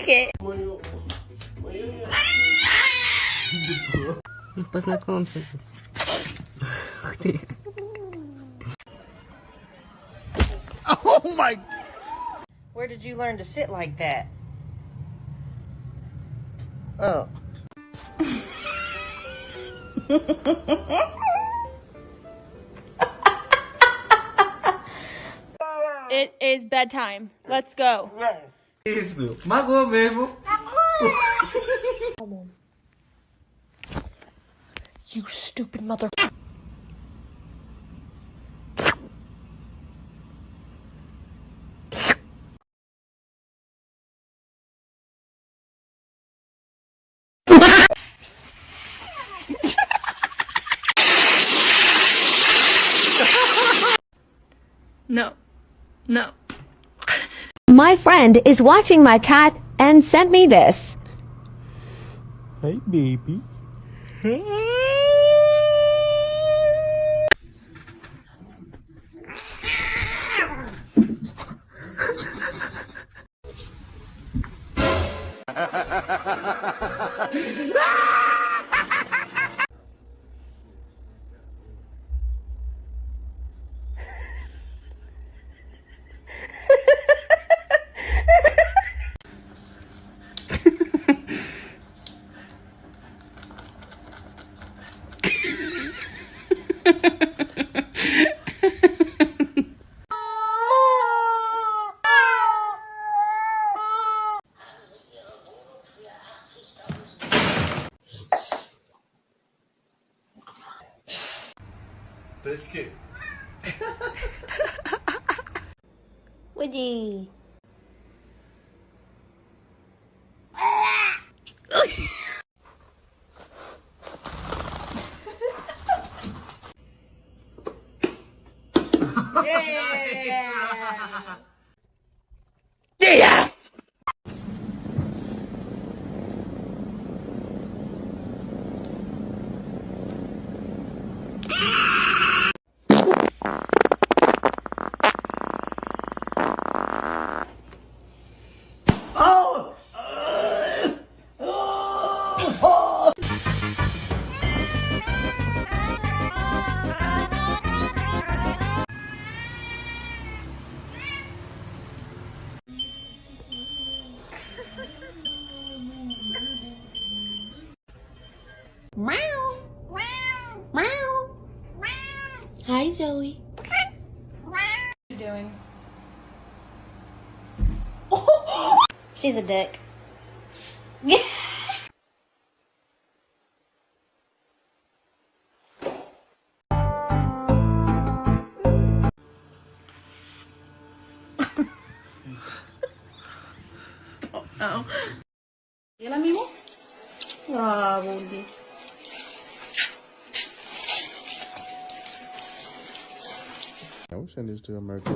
it. Pas na konti. Oh my! Where did you learn to sit like that? Oh. It is bedtime. Let's go. Isso. Magoou mesmo. You stupid mother. No. No. My friend is watching my cat and sent me this. Hey, baby. Тачки. Woody. Hi, Zoe. What are you doing? She's a dick. Oh. ¿Y el amigo? Ah, Bully. I will send this to America.